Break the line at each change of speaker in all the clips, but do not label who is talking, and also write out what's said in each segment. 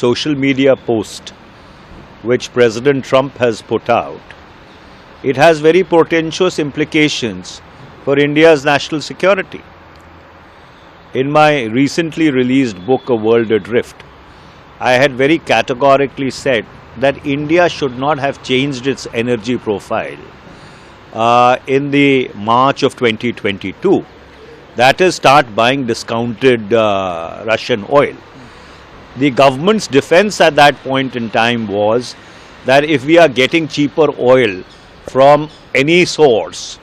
social media post which President Trump has put out, it has very portentous implications for India's national security. In my recently released book, A World Adrift, I had very categorically said that India should not have changed its energy profile in the March of 2022. That is, start buying discounted Russian oil. The government's defense at that point in time was that if we are getting cheaper oil from any source,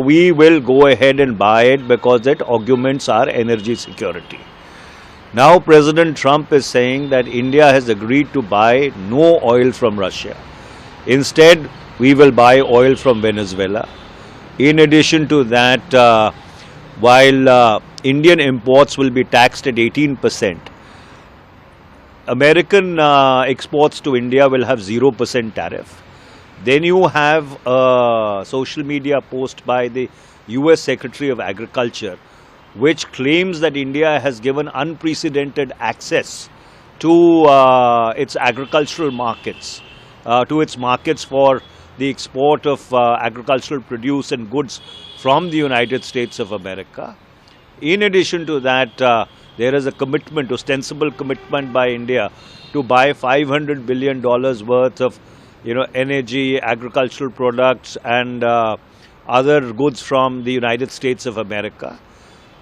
we will go ahead and buy it because it augments our energy security. Now President Trump is saying that India has agreed to buy no oil from Russia. Instead, we will buy oil from Venezuela. In addition to that, while Indian imports will be taxed at 18%, American exports to India will have 0% tariff. Then you have a social media post by the US Secretary of Agriculture, which claims that India has given unprecedented access to its agricultural markets, to its markets for the export of agricultural produce and goods from the United States of America. In addition to that, there is a commitment, ostensible commitment by India to buy $500 billion worth of energy, agricultural products and other goods from the United States of America.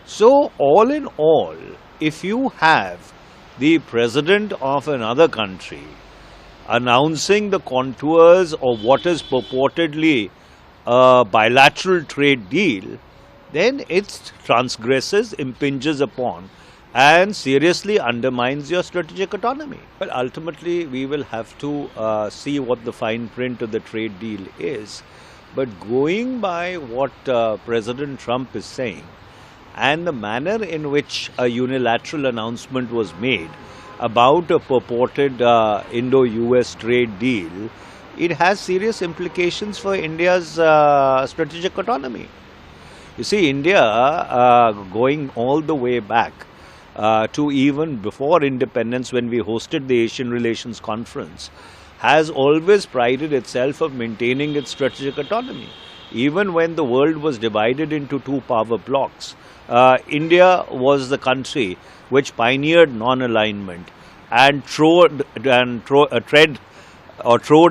So all in all, if you have the president of another country announcing the contours of what is purportedly a bilateral trade deal, then it transgresses, impinges upon and seriously undermines your strategic autonomy. Well, ultimately we will have to see what the fine print of the trade deal is. But going by what President Trump is saying and the manner in which a unilateral announcement was made about a purported Indo-US trade deal, it has serious implications for India's strategic autonomy. You see, India, going all the way back to even before independence, when we hosted the Asian Relations Conference, has always prided itself of maintaining its strategic autonomy. Even when the world was divided into two power blocks, India was the country which pioneered non-alignment and trod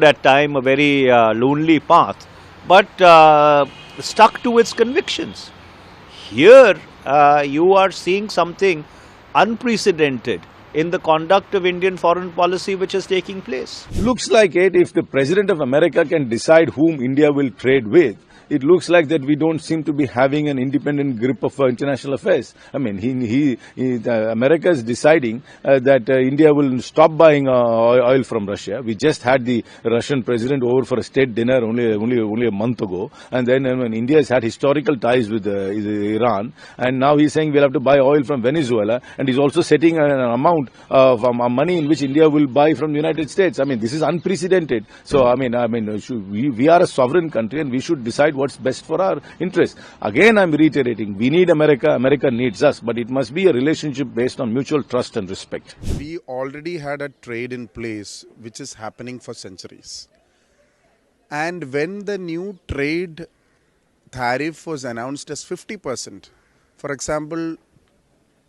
at time a very lonely path, but stuck to its convictions. Here you are seeing something unprecedented in the conduct of Indian foreign policy which is taking place.
Looks like it, if the President of America can decide whom India will trade with, it looks like that we don't seem to be having an independent grip of international affairs. I mean, America is deciding that India will stop buying oil from Russia. We just had the Russian president over for a state dinner only a month ago, and then India has had historical ties with Iran, and now he's saying we'll have to buy oil from Venezuela, and he's also setting an amount of money in which India will buy from the United States. I mean, this is unprecedented. So, we are a sovereign country, and we should decide what's best for our interest. Again, I'm reiterating, we need America, America needs us, but it must be a relationship based on mutual trust and respect.
We already had a trade in place which is happening for centuries. And when the new trade tariff was announced as 50%, for example,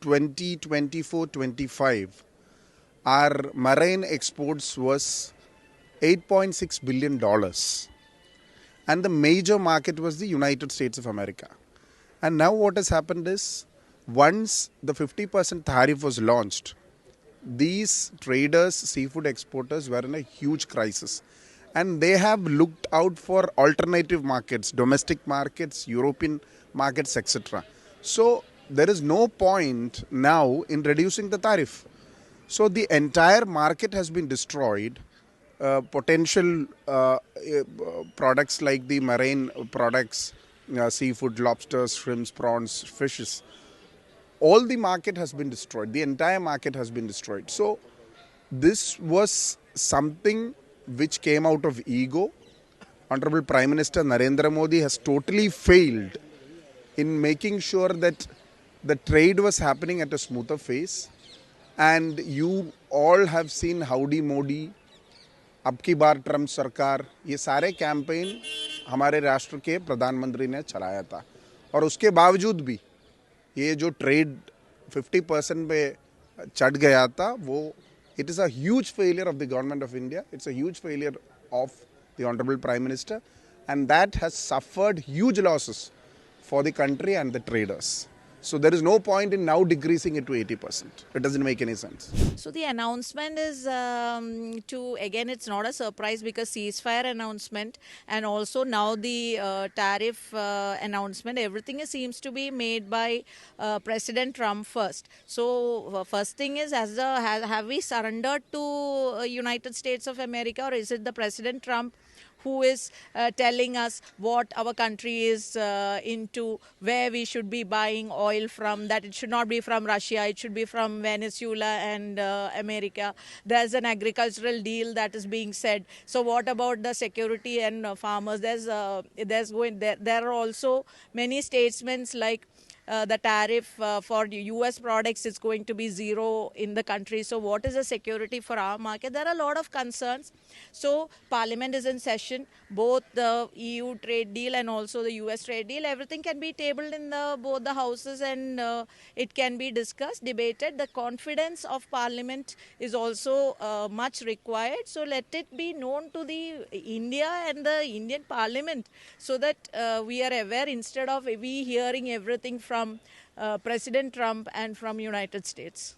2024-25, our marine exports was $8.6 billion. And the major market was the United States of America. And now what has happened is, once the 50% tariff was launched, these traders, seafood exporters were in a huge crisis. And they have looked out for alternative markets, domestic markets, European markets, etc. So there is no point now in reducing the tariff. So the entire market has been destroyed. Potential products like the marine products, seafood, lobsters, shrimps, prawns, fishes, all the market has been destroyed. The entire market has been destroyed. So this was something which came out of ego. Honorable Prime Minister Narendra Modi has totally failed in making sure that the trade was happening at a smoother pace. And you all have seen Howdy Modi, अब की बार Trump सरकार, ये सारे campaign हमारे राष्ट्र के प्रधानमंत्री ने चलाया था. और उसके बावजूद भी ये जो ट्रेड 50% पे चढ़ गया था, वो it is a huge failure of the government of India. It's a huge failure of the honourable prime minister, and that has suffered huge losses for the country and the traders. So there is no point in now decreasing it to 80%. It doesn't make any sense.
So the announcement is again, it's not a surprise because ceasefire announcement and also now the tariff announcement, everything seems to be made by President Trump first. So first thing is, have we surrendered to United States of America, or is it the President Trump who is telling us what our country is into, where we should be buying oil from, that it should not be from Russia, it should be from Venezuela and America. There's an agricultural deal that is being said. So what about the security and farmers? There are also many statements like the tariff for US products is going to be zero in the country. So what is the security for our market? There are a lot of concerns. So Parliament is in session. Both the EU trade deal and also the US trade deal, everything can be tabled in both the houses, and it can be discussed, debated. The confidence of Parliament is also much required. So let it be known to the India and the Indian Parliament, so that we are aware, instead of we hearing everything from President Trump and from United States.